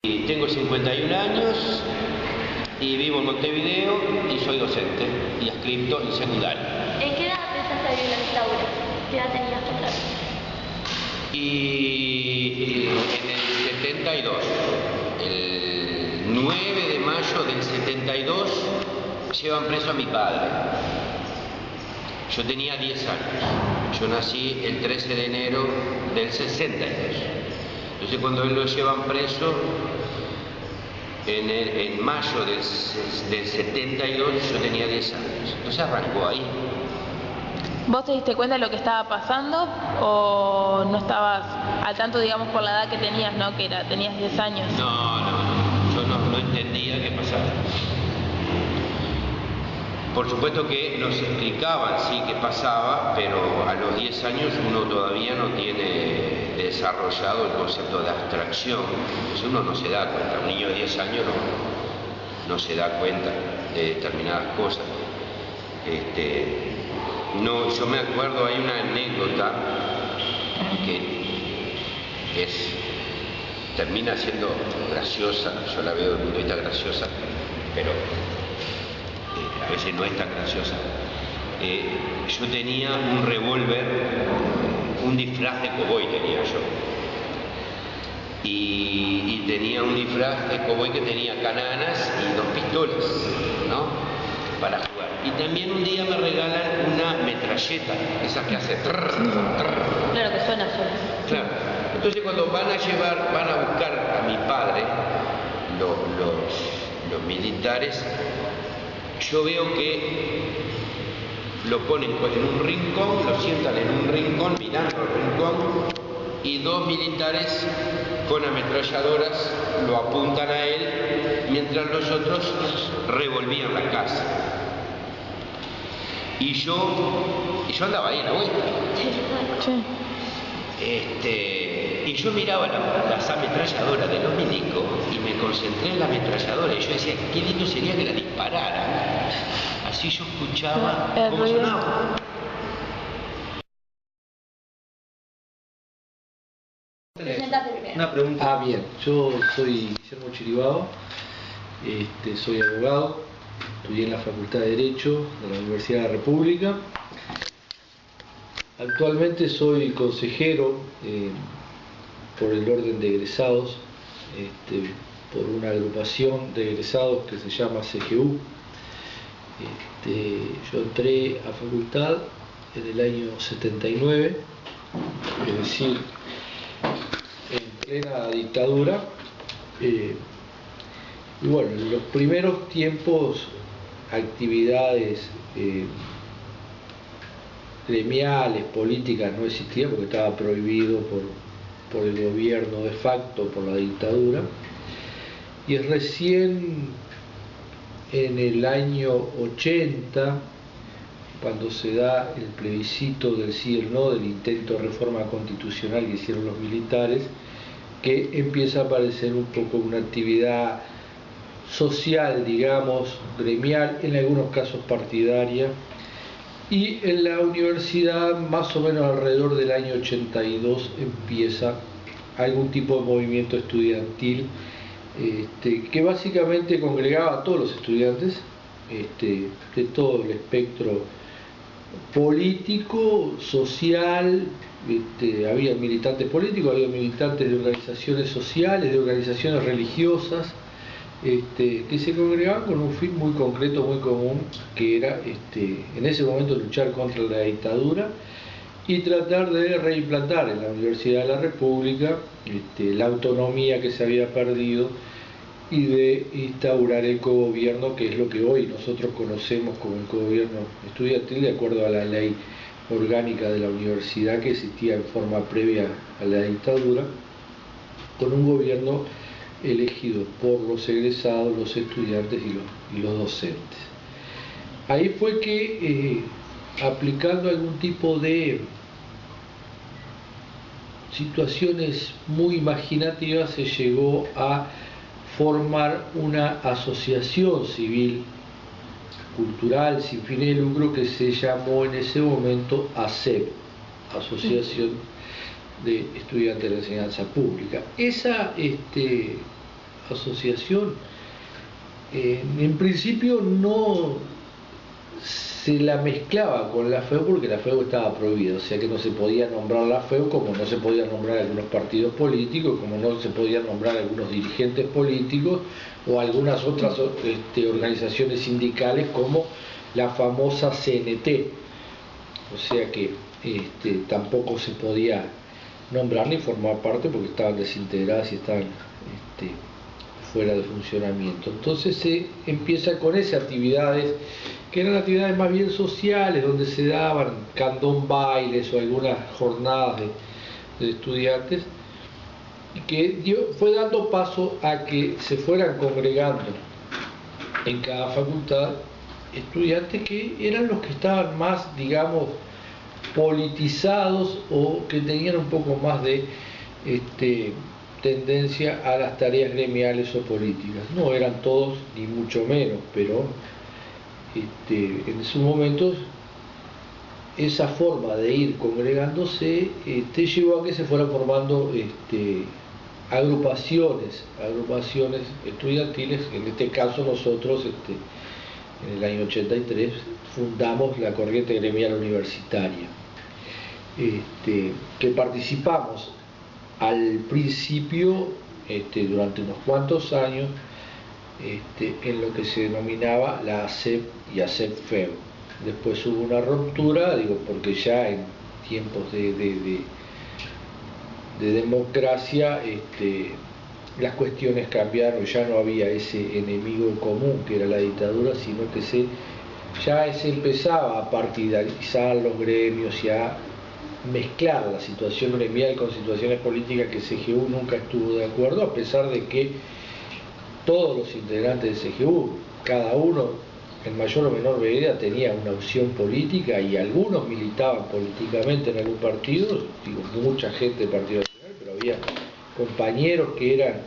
Y tengo 51 años y vivo en Montevideo y soy docente y adscripto en secundario. ¿En qué edad empezaste a vivir la dictadura? ¿Qué edad tenías tu clase? Y en el 72, el 9 de mayo del 72, llevan preso a mi padre. Yo tenía 10 años. Yo nací el 13 de enero del 62. Entonces cuando él lo llevan preso, en mayo del 72, yo tenía 10 años. Entonces arrancó ahí. ¿Vos te diste cuenta de lo que estaba pasando o no estabas al tanto, digamos, por la edad que tenías, ¿no? Que tenías 10 años. No, yo no entendía qué pasaba. Por supuesto que nos explicaban, sí, qué pasaba, pero a los 10 años uno todavía no tiene desarrollado el concepto de abstracción. Entonces uno no se da cuenta, un niño de 10 años no se da cuenta de determinadas cosas. No, yo me acuerdo, hay una anécdota que termina siendo graciosa, yo la veo desde un punto de vista graciosa, pero a veces no es tan graciosa. Yo tenía un revólver, un disfraz de cowboy tenía yo. Y tenía un disfraz de cowboy que tenía cananas y 2 pistolas, ¿no? Para jugar. Y también un día me regalan una metralleta, esas que hace trrr, trrr. Claro que suena. Claro. Entonces cuando van a buscar a mi padre, los militares, yo veo que lo ponen en un rincón, lo sientan en un rincón, mirando el rincón, y 2 militares con ametralladoras lo apuntan a él, mientras los otros revolvían la casa. Y yo andaba ahí en la vuelta. Sí. Y yo miraba las ametralladoras de los milicos y me concentré en la ametralladora y yo decía, qué lindo sería que la dispararan. Así yo escuchaba cómo sonaba. Presentate primero. Una pregunta. Bien, yo soy Guillermo Chiribao, soy abogado, estudié en la Facultad de Derecho de la Universidad de la República. Actualmente soy consejero por el orden de egresados, por una agrupación de egresados que se llama CGU. Yo entré a facultad en el año 79, es decir, en plena dictadura, y bueno, en los primeros tiempos actividades gremiales, políticas no existían porque estaba prohibido por el gobierno de facto, por la dictadura, y es recién en el año 80, cuando se da el plebiscito del sí y el no, del intento de reforma constitucional que hicieron los militares, que empieza a aparecer un poco una actividad social, digamos, gremial, en algunos casos partidaria, y en la universidad más o menos alrededor del año 82 empieza algún tipo de movimiento estudiantil que básicamente congregaba a todos los estudiantes de todo el espectro político, social. Había militantes políticos, había militantes de organizaciones sociales, de organizaciones religiosas, que se congregaban con un fin muy concreto, muy común, que era en ese momento luchar contra la dictadura y tratar de reimplantar en la Universidad de la República la autonomía que se había perdido y de instaurar el cogobierno, que es lo que hoy nosotros conocemos como el cogobierno estudiantil, de acuerdo a la ley orgánica de la universidad que existía en forma previa a la dictadura, con un gobierno elegido por los egresados, los estudiantes y los docentes. Ahí fue que, aplicando algún tipo de situaciones muy imaginativas, se llegó a formar una asociación civil cultural sin fines de lucro que se llamó en ese momento ASEP, Asociación de Estudiantes de la Enseñanza Pública. Esa asociación, en principio no se la mezclaba con la FEU porque la FEU estaba prohibida, o sea que no se podía nombrar la FEU como no se podía nombrar algunos partidos políticos, como no se podían nombrar algunos dirigentes políticos o algunas otras organizaciones sindicales como la famosa CNT, o sea que tampoco se podía nombrar ni formar parte porque estaban desintegradas y estaban fuera de funcionamiento. Entonces se empieza con esas actividades que eran actividades más bien sociales, donde se daban candombailes o algunas jornadas de estudiantes, y que fue dando paso a que se fueran congregando en cada facultad estudiantes que eran los que estaban más, digamos, politizados o que tenían un poco más de tendencia a las tareas gremiales o políticas. No eran todos, ni mucho menos, pero en sus momentos esa forma de ir congregándose llevó a que se fueran formando agrupaciones estudiantiles. En este caso nosotros en el año 83 fundamos la Corriente Gremial Universitaria, que participamos al principio durante unos cuantos años en lo que se denominaba la ACEP y ACEP-FEU. Después hubo una ruptura, porque ya en tiempos de democracia las cuestiones cambiaron, ya no había ese enemigo común que era la dictadura, sino que ya se empezaba a partidarizar los gremios y a mezclar la situación gremial con situaciones políticas que CGU nunca estuvo de acuerdo, a pesar de que todos los integrantes de CGU, cada uno en mayor o menor medida tenía una opción política y algunos militaban políticamente en algún partido, mucha gente del Partido Nacional, pero había compañeros que eran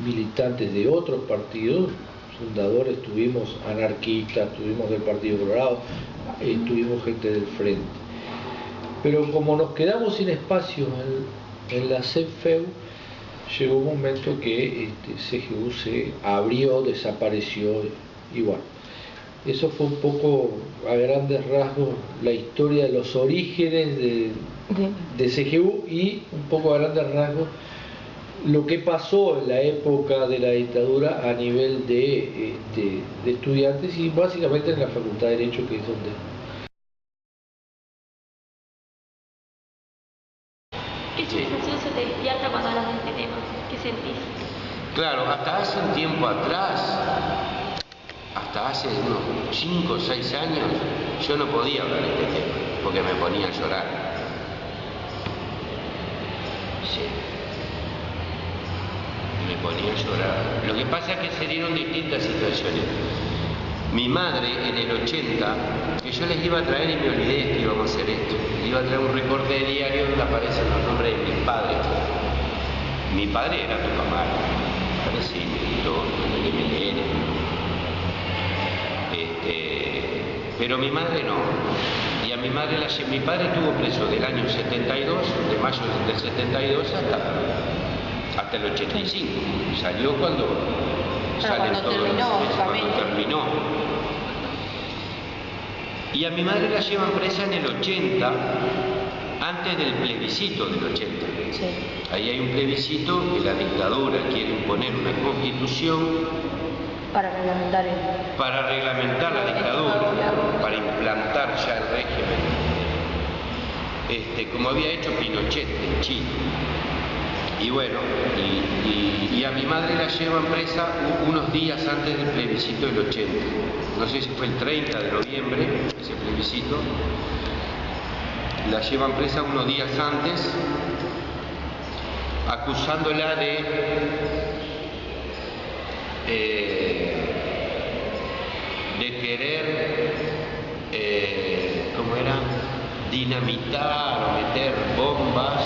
militantes de otros partidos fundadores, tuvimos anarquistas, tuvimos del Partido Colorado, tuvimos gente del Frente. Pero como nos quedamos sin espacio en la CEP-FEU, llegó un momento que CGU se abrió, desapareció, y bueno, eso fue un poco a grandes rasgos la historia de los orígenes de CGU y un poco a grandes rasgos lo que pasó en la época de la dictadura a nivel de estudiantes y básicamente en la Facultad de Derecho, que es donde... ¿Qué sensación se te despierta cuando hablas de este tema? ¿Qué sentís? Claro, hasta hace un tiempo atrás, hasta hace unos 5 o 6 años, yo no podía hablar de este tema, porque me ponía a llorar. Sí. Me ponía a llorar. Lo que pasa es que se dieron distintas situaciones. Mi madre en el 80, que yo les iba a traer y me olvidé que íbamos a hacer esto, le iba a traer un recorte de diario donde aparecen los nombres de mis padres. Mi padre era Tucumán, parecía el MLN. Pero mi madre no. Y a mi madre mi padre estuvo preso del año 72, de mayo del 72 hasta el 85. Salió cuando salen todos los meses, cuando terminó. Y a mi madre la llevan presa en el 80, antes del plebiscito del 80. Sí. Ahí hay un plebiscito que la dictadura quiere imponer una constitución Para reglamentar la dictadura, para implantar ya el régimen, como había hecho Pinochet en Chile. Y bueno, y a mi madre la llevan presa unos días antes del plebiscito del 80. No sé si fue el 30 de noviembre, ese plebiscito. La llevan presa unos días antes, acusándola de querer, ¿cómo era? Dinamitar o meter bombas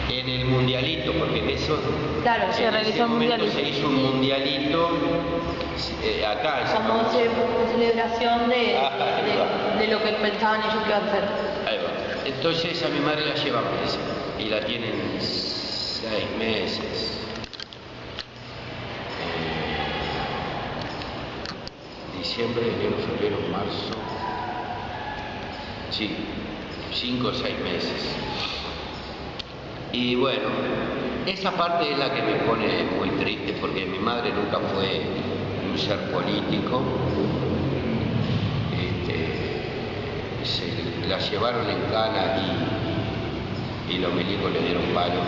en el mundialito, porque en eso, claro, se realizó un mundialito. Se hizo un mundialito acá. Como celebración de lo que pensaban ellos que iba a hacer. Ahí va. Entonces a mi madre la llevan presa y la tienen 6 meses. diciembre, enero, febrero, marzo, sí, 5 o 6 meses. Y bueno, esa parte es la que me pone muy triste, porque mi madre nunca fue un ser político. Se la llevaron en cana y los milicos le dieron palo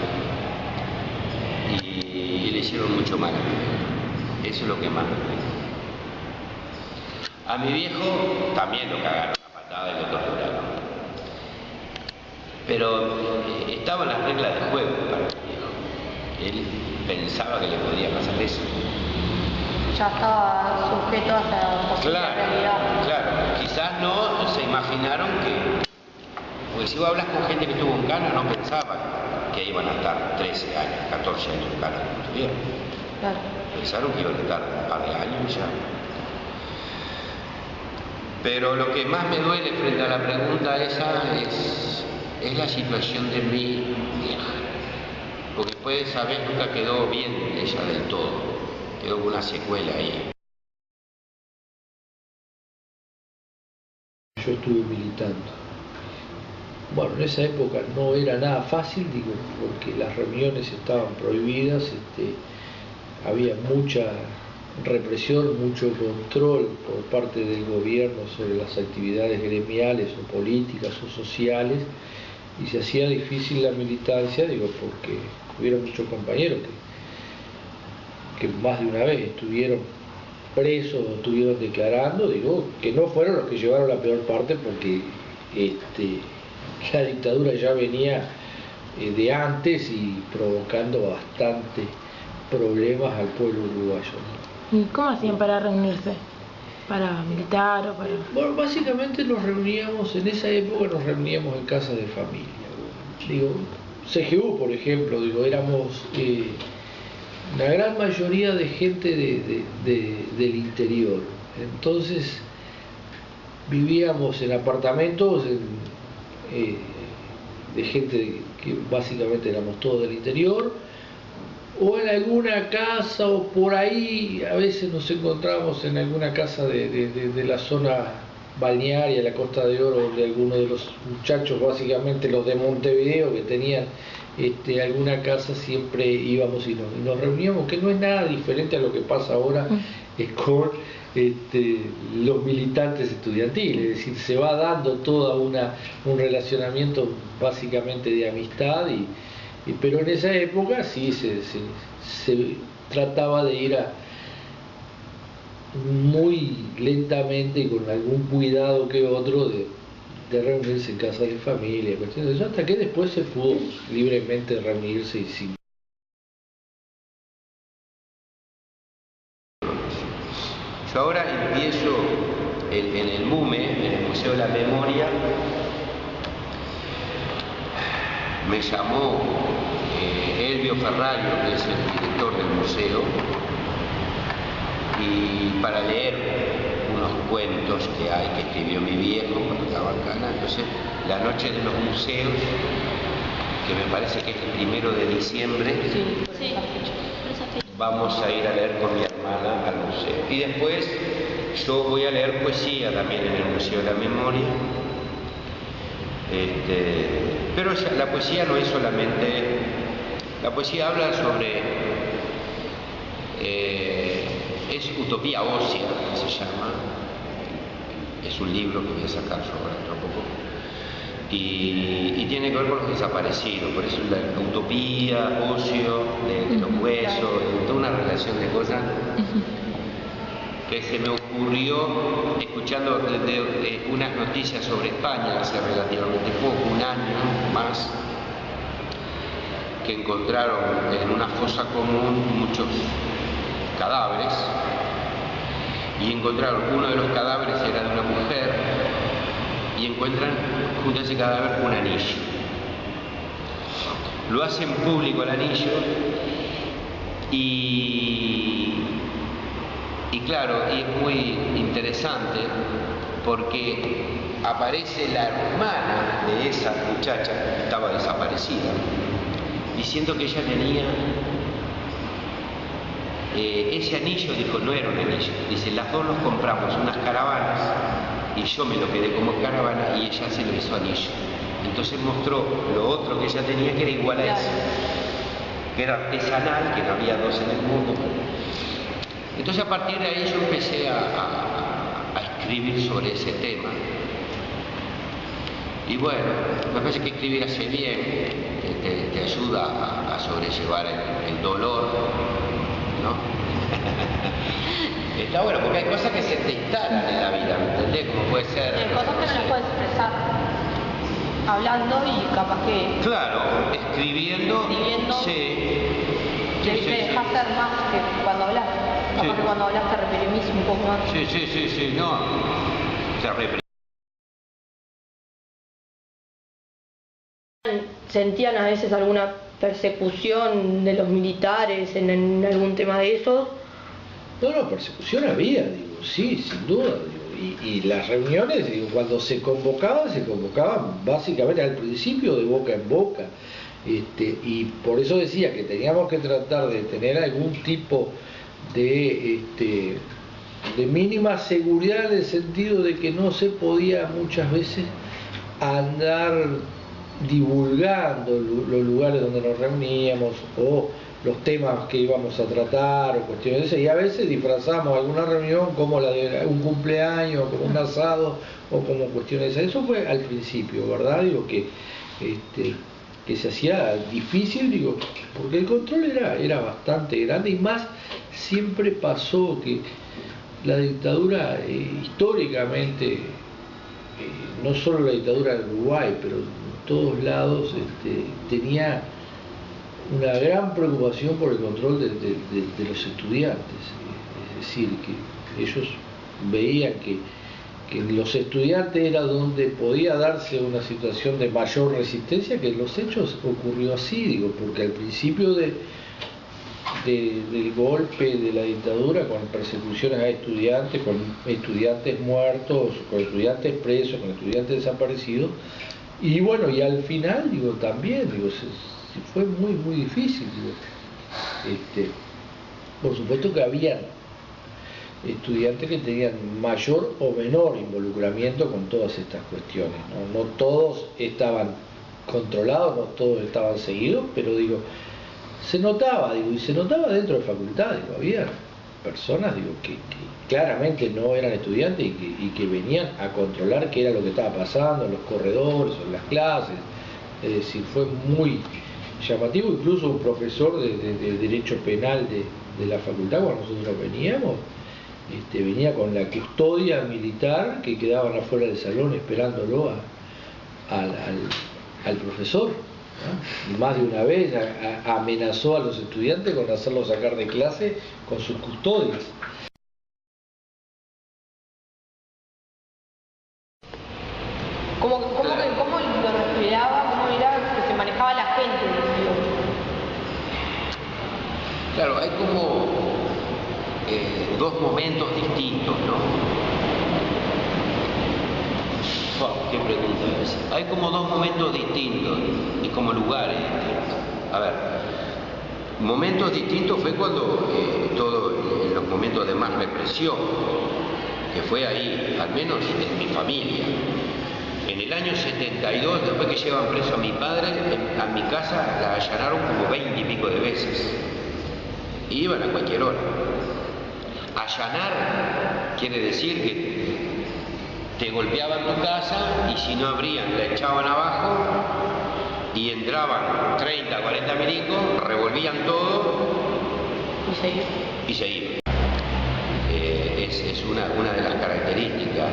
y le hicieron mucho mal. Eso es lo que más me duele. A mi viejo también lo cagaron a patada y lo torturaron. Pero estaban las reglas de juego para mi viejo. Él pensaba que le podía pasar eso. Ya estaba sujeto a esa posible realidad. Claro, quizás no se imaginaron que, porque si vos hablas con gente que estuvo en cana, no pensaban que iban a estar 13 años, 14 años en cana como estuvieron. Claro. Pensaron que iban a estar un par de años ya. Pero lo que más me duele frente a la pregunta esa es la situación de mi vieja. Porque después de esa vez nunca quedó bien ella del todo. Quedó con una secuela ahí. Yo estuve militando. Bueno, en esa época no era nada fácil, digo, porque las reuniones estaban prohibidas, había mucha represión, mucho control por parte del gobierno sobre las actividades gremiales o políticas o sociales, y se hacía difícil la militancia, digo, porque hubieron muchos compañeros que más de una vez estuvieron presos o estuvieron declarando, digo, que no fueron los que llevaron la peor parte, porque la dictadura ya venía de antes y provocando bastante problemas al pueblo uruguayo, ¿no? ¿Y cómo hacían para reunirse? ¿Para militar o para...? Bueno, básicamente nos reuníamos, en esa época nos reuníamos en casas de familia. Digo, CGU, por ejemplo, digo, éramos la gran mayoría de gente del interior. Entonces vivíamos en apartamentos de gente que básicamente éramos todos del interior, o en alguna casa o por ahí, a veces nos encontramos en alguna casa de la zona balnearia, la Costa de Oro, de algunos de los muchachos, básicamente los de Montevideo, que tenían alguna casa, siempre íbamos y nos reuníamos, que no es nada diferente a lo que pasa ahora con los militantes estudiantiles, es decir, se va dando toda un relacionamiento básicamente de amistad, pero en esa época sí se trataba de ir muy lentamente y con algún cuidado que otro de reunirse en casa de familia, cuestiones de eso, hasta que después se pudo libremente reunirse y sin. Yo ahora empiezo en el MUME, en el Museo de la Memoria. Me llamó Elvio Ferrario, que es el director del museo, y para leer unos cuentos que escribió mi viejo cuando estaba en Cana. Entonces, la noche de los museos, que me parece que es el 1 de diciembre, Sí, por esa fecha. vamos a ir a leer con mi hermana al museo. Y después yo voy a leer poesía también en el Museo de la Memoria. Pero la poesía no es solamente... La poesía habla sobre... es utopía ósea, se llama. Es un libro que voy a sacar yo ahora dentro de poco. Y tiene que ver con los desaparecidos. Por eso la utopía, ocio, de los huesos, toda una relación de cosas que se me ocurrió escuchando unas noticias sobre España hace relativamente poco, un año más, que encontraron en una fosa común muchos cadáveres, y encontraron, uno de los cadáveres era de una mujer, y encuentran junto a ese cadáver un anillo. Lo hacen público el anillo y claro, y es muy interesante porque aparece la hermana de esa muchacha que estaba desaparecida, diciendo que ella tenía ese anillo, dijo, no era un anillo. Dice, las dos nos compramos unas caravanas y yo me lo quedé como caravana y ella se lo hizo anillo. Entonces mostró lo otro que ella tenía que era igual a eso, que era artesanal, que no había dos en el mundo. Entonces a partir de ahí yo empecé a escribir sobre ese tema. Y bueno, me parece que escribir hace bien, te ayuda a sobrellevar el dolor, ¿no? Está bueno, porque hay cosas que se te instalan en la vida, ¿me entendés? Como puede ser... cosas que no las puedes expresar hablando y capaz que... Claro, escribiendo sí. Te dejas ser más que cuando hablas. Capaz Sí. que cuando hablas te reprimís un poco más. Sí, no. Se reprimía. ¿Sentían a veces alguna persecución de los militares en algún tema de esos? No, persecución había, digo, sí, sin duda, digo, y las reuniones, digo, cuando se convocaban básicamente al principio de boca en boca, y por eso decía que teníamos que tratar de tener algún tipo de mínima seguridad en el sentido de que no se podía muchas veces andar divulgando los lugares donde nos reuníamos o los temas que íbamos a tratar o cuestiones de esas, y a veces disfrazamos alguna reunión como la de un cumpleaños, como un asado o como cuestiones de esas. Eso fue al principio, ¿verdad? Digo que se hacía difícil, digo, porque el control era bastante grande, y más siempre pasó que la dictadura históricamente, no solo la dictadura de Uruguay, pero en todos lados tenía una gran preocupación por el control de los estudiantes. Es decir, que ellos veían que los estudiantes era donde podía darse una situación de mayor resistencia, que en los hechos ocurrió así, digo, porque al principio del golpe de la dictadura, con persecuciones a estudiantes, con estudiantes muertos, con estudiantes presos, con estudiantes desaparecidos, y bueno, y al final, digo, también, digo, fue muy difícil, digo. Por supuesto que había estudiantes que tenían mayor o menor involucramiento con todas estas cuestiones, no todos estaban controlados, no todos estaban seguidos, pero digo, se notaba, digo, y se notaba dentro de facultad, digo, había personas, digo, que claramente no eran estudiantes y que venían a controlar qué era lo que estaba pasando en los corredores o en las clases. Es decir, fue muy llamativo. Incluso un profesor de Derecho Penal de la facultad, cuando nosotros veníamos, venía con la custodia militar que quedaban afuera del salón esperándolo al profesor, ¿no? Y más de una vez amenazó a los estudiantes con hacerlos sacar de clase con sus custodias. ¿Cómo lo respiraba? ¿Cómo era que se manejaba la gente? Digo? Claro, hay como dos momentos distintos, ¿no? Wow, qué pregunta es. Hay como dos momentos distintos y como lugares distintos. A ver, momentos distintos fue cuando en los momentos de más represión, que fue ahí, al menos en mi familia. En el año 72, después que llevan preso a mi padre, a mi casa la allanaron como 20 y pico de veces. Y iban a cualquier hora. Allanar quiere decir que te golpeaban tu casa y si no abrían la echaban abajo y entraban 30, 40 milicos, revolvían todo y se iban. Es una de las características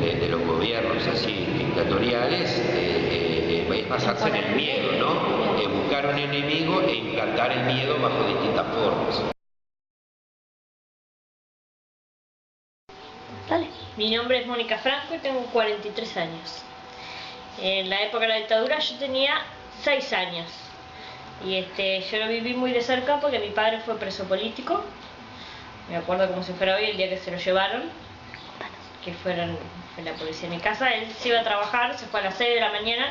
de los gobiernos así dictatoriales, es basarse en el miedo, ¿no? Buscar un enemigo e implantar el miedo bajo distintas formas. Dale. Mi nombre es Mónica Franco y tengo 43 años. En la época de la dictadura yo tenía 6 años y yo lo viví muy de cerca porque mi padre fue preso político. Me acuerdo como si fuera hoy el día que se lo llevaron, que fue la policía en mi casa. Él se iba a trabajar, se fue a las 6 de la mañana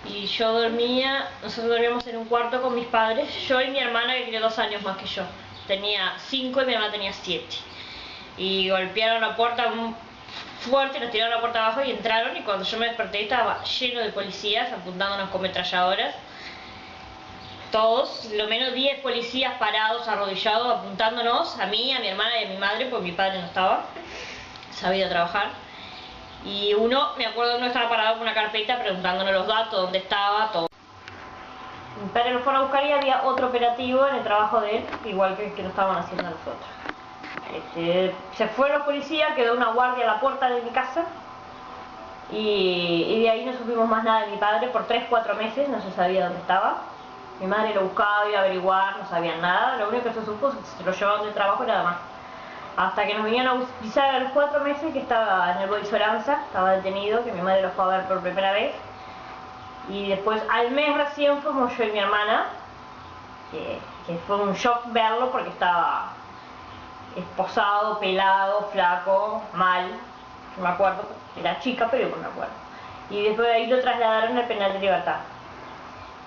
y yo dormía, nosotros dormíamos en un cuarto con mis padres, yo y mi hermana que tiene 2 años más que yo. Tenía 5 y mi hermana tenía 7. Y golpearon la puerta fuerte, nos tiraron la puerta abajo y entraron, y cuando yo me desperté estaba lleno de policías apuntándonos con metralladoras. Todos, lo menos 10 policías parados, arrodillados, apuntándonos, a mí, a mi hermana y a mi madre, porque mi padre no estaba, sabía trabajar. Y me acuerdo, uno estaba parado con una carpeta preguntándonos los datos, dónde estaba, todo. Mi padre lo fueron a buscar y había otro operativo en el trabajo de él, igual que el que lo estaban haciendo nosotros. Se fueron los policías, quedó una guardia a la puerta de mi casa, y de ahí no supimos más nada de mi padre por 3-4 meses, no se sabía dónde estaba. Mi madre lo buscaba, iba a averiguar, no sabían nada, lo único que se supo es que se lo llevaban del trabajo y nada más. Hasta que nos vinieron a avisar a los 4 meses que estaba en el Boy Soranza, estaba detenido, que mi madre lo fue a ver por primera vez. Y después, al mes recién, fuimos yo y mi hermana, que fue un shock verlo porque estaba esposado, pelado, flaco, mal. No me acuerdo, era chica, pero no me acuerdo. Y después de ahí lo trasladaron al penal de Libertad.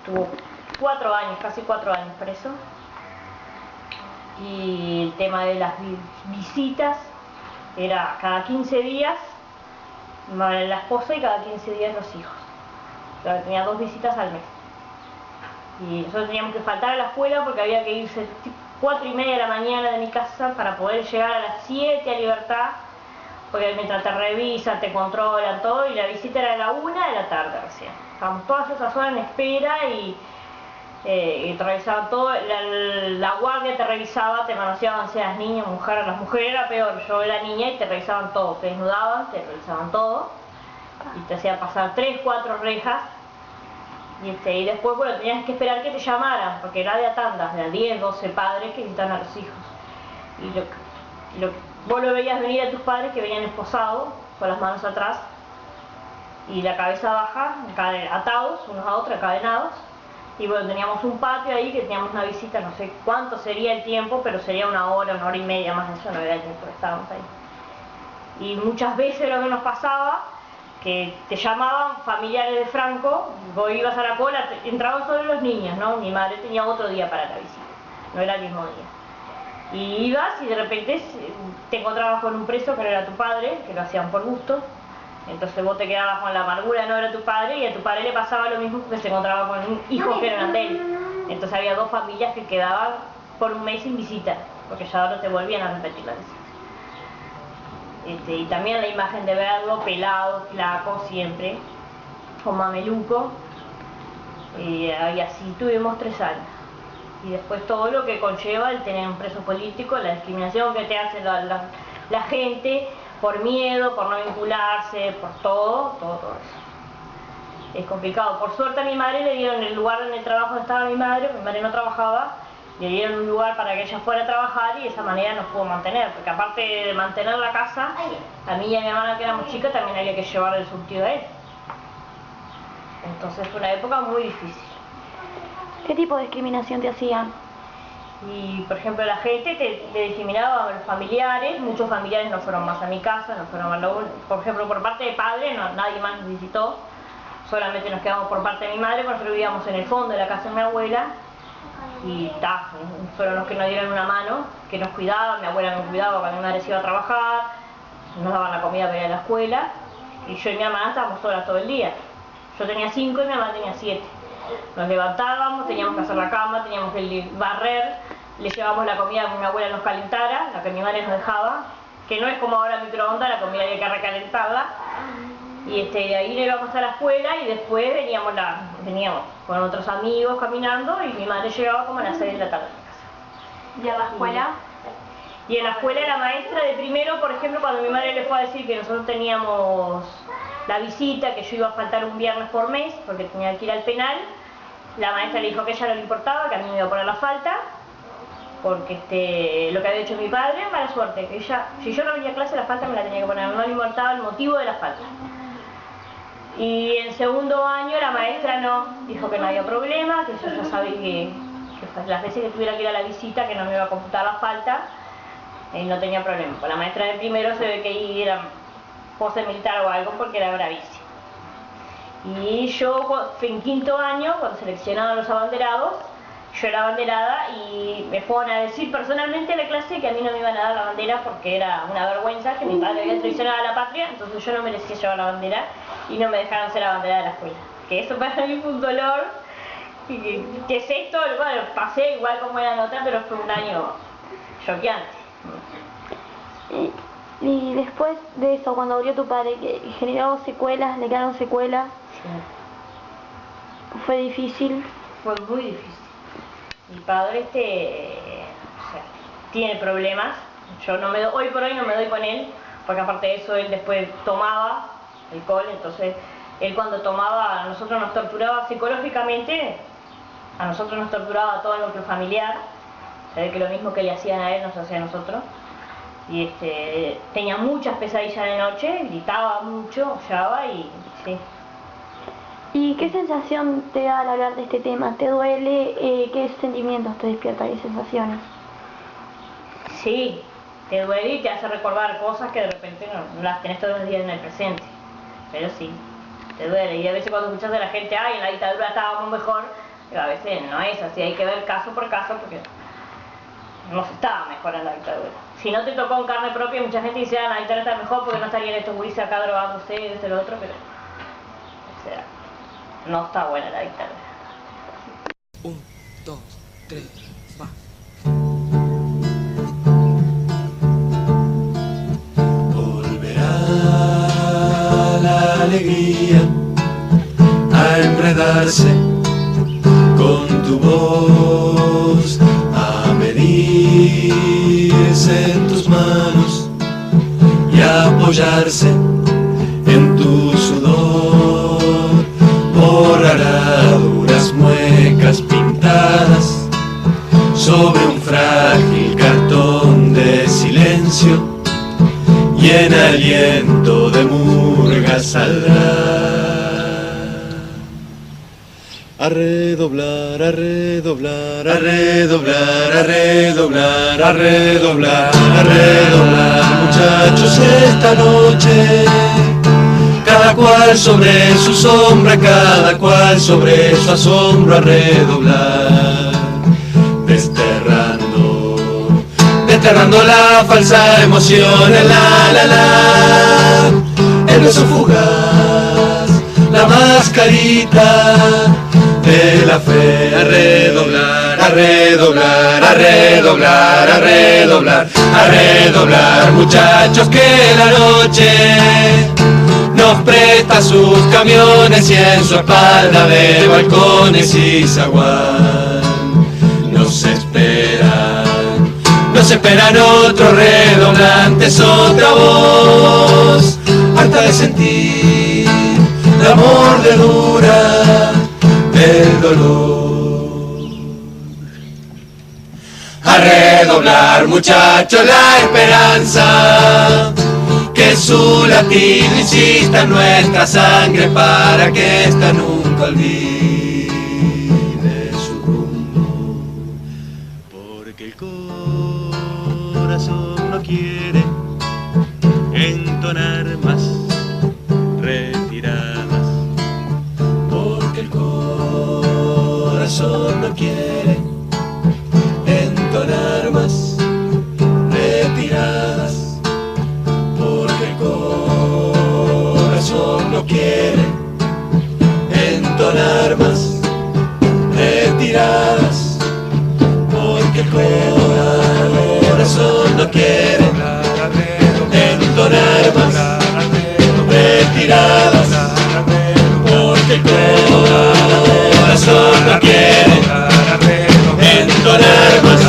Tuvo 4 años, casi 4 años preso. Y el tema de las visitas era cada 15 días la esposa y cada 15 días los hijos. O sea, tenía 2 visitas al mes. Y nosotros teníamos que faltar a la escuela porque había que irse 4:30 de la mañana de mi casa para poder llegar a las 7 a Libertad, porque mientras te revisan, te controlan todo, y la visita era a la 1 de la tarde recién. Estábamos todas esas horas en espera y te revisaban todo, la guardia te revisaba, te manoseaban, seas niño, mujer. Las mujeres era peor, yo era niña y te revisaban todo, te desnudaban, te revisaban todo y te hacían pasar 3-4 rejas, y después, bueno, tenías que esperar que te llamaran porque era de a tandas, de a 10-12 padres que visitan a los hijos, y vos lo veías venir a tus padres que venían esposados con las manos atrás y la cabeza baja, atados unos a otros, encadenados. Y bueno, teníamos un patio ahí que teníamos una visita, no sé cuánto sería el tiempo, pero sería 1 hora, 1 hora y media más de eso, no era el tiempo que estábamos ahí. Y muchas veces lo que nos pasaba, que te llamaban familiares de Franco, vos ibas a la cola, entraban solo los niños, ¿no? Mi madre tenía otro día para la visita, no era el mismo día. Y ibas y de repente te encontrabas con un preso que no era tu padre, que lo hacían por gusto. Entonces vos te quedabas con la amargura de no era tu padre, y a tu padre le pasaba lo mismo porque se encontraba con hijos que eran de él. Entonces había 2 familias que quedaban por un mes sin visita, porque ya no te volvían a repetir la visita. Y también la imagen de verlo pelado, flaco siempre, con mameluco, y así tuvimos 3 años. Y después todo lo que conlleva el tener un preso político, la discriminación que te hace la gente, por miedo, por no vincularse, por todo eso. Es complicado. Por suerte a mi madre le dieron el lugar en el trabajo donde estaba mi madre no trabajaba, le dieron un lugar para que ella fuera a trabajar, y de esa manera nos pudo mantener, porque aparte de mantener la casa, a mí y a mi hermana que éramos chicas también había que llevar el surtido a él. Entonces fue una época muy difícil. ¿Qué tipo de discriminación te hacían? Y por ejemplo la gente te discriminaba a los familiares, muchos familiares no fueron más a mi casa, no fueron por ejemplo por parte de padre, nadie más nos visitó, solamente nos quedamos por parte de mi madre, porque nosotros vivíamos en el fondo de la casa de mi abuela, y fueron los que nos dieron una mano, que nos cuidaban. Mi abuela nos cuidaba cuando mi madre se iba a trabajar, nos daban la comida para ir a la escuela, y yo y mi hermana estábamos solas todo el día. Yo tenía 5 y mi hermana tenía 7. Nos levantábamos, teníamos que hacer la cama, teníamos que barrer, le llevábamos la comida que mi abuela nos calentara, la que mi madre nos dejaba, que no es como ahora microondas, la comida hay que recalentarla. Y de ahí nos íbamos a la escuela, y después veníamos con otros amigos caminando, y mi madre llegaba como a las 6 de la tarde a casa. ¿Y a la escuela? Y en la escuela la maestra de primero, por ejemplo, cuando mi madre le fue a decir que nosotros teníamos la visita, que yo iba a faltar un viernes por mes porque tenía que ir al penal, la maestra le dijo que a ella no le importaba, que a mí me iba a poner la falta, porque lo que había hecho mi padre, mala suerte, que ella, si yo no venía a clase, la falta me la tenía que poner, no le importaba el motivo de la falta. Y en segundo año la maestra dijo que no había problema, que yo ya sabía que las veces que tuviera que ir a la visita, que no me iba a computar la falta, no tenía problema. Pues la maestra de primero se ve que era pose militar o algo, porque era bravísima. Y yo en quinto año, cuando seleccionaban los abanderados, yo era abanderada y me fueron a decir personalmente en la clase que a mí no me iban a dar la bandera porque era una vergüenza, que mi padre había traicionado a la patria, entonces yo no merecía llevar la bandera y no me dejaron ser abanderada de la escuela. Que eso para mí fue un dolor, que es esto, bueno, pasé igual como era nota, pero fue un año choqueante. Y después de eso, cuando murió tu padre, que generó secuelas, le quedaron secuelas, Sí. fue difícil. Fue muy difícil. Mi padre o sea, tiene problemas. Yo no me hoy por hoy no me doy con él, porque aparte de eso él después tomaba alcohol, entonces él cuando tomaba a nosotros nos torturaba psicológicamente, a nosotros nos torturaba a todo el núcleo familiar, se ve que lo mismo que le hacían a él nos hacía a nosotros. Y tenía muchas pesadillas de noche, gritaba mucho, lloraba y sí. ¿Y qué sensación te da al hablar de este tema? ¿Te duele? ¿Qué sentimientos te despierta? ¿Qué sensaciones? Sí, te duele y te hace recordar cosas que de repente no las tenés todos los días en el presente. Pero sí, te duele. Y a veces cuando escuchas a la gente, ay, en la dictadura estábamos mejor, pero a veces no es así, hay que ver caso por caso porque no se estaba mejor en la dictadura. Si no te tocó en carne propia, mucha gente dice, ah, la dictadura está mejor porque no estarían estos gurises acá drogándose y esto y lo otro, pero o sea, no está buena la dictadura. 1, 2, 3, va. Volverá la alegría a enredarse con tu voz, a medirse en tus manos y a apoyarse en tu sudor. Borrará duras muecas pintadas sobre un frágil cartón de silencio, y en aliento de murga saldrá a redoblar, a redoblar, a redoblar, a redoblar, a redoblar, a redoblar, muchachos, esta noche. Cada cual sobre su sombra, cada cual sobre su asombro, a redoblar, desterrando la falsa emoción, el el beso fugaz, la mascarita de la fe, a redoblar, a redoblar, a redoblar, a redoblar, a redoblar, muchachos, que la noche nos presta sus camiones y en su espalda de balcones y zaguán nos esperan otros redoblantes, otra voz, harta de sentir la mordedura del dolor. A redoblar, muchachos, la esperanza, que su latido insista en nuestra sangre para que esta nunca olvide su rumbo, porque el corazón no quiere entonar más retiradas, porque el corazón no quiere entonar más retiradas, porque el corazón no quiere entonar más retiradas, porque el corazón no quiere entonar más retiradas, porque el corazón no quiere entonar más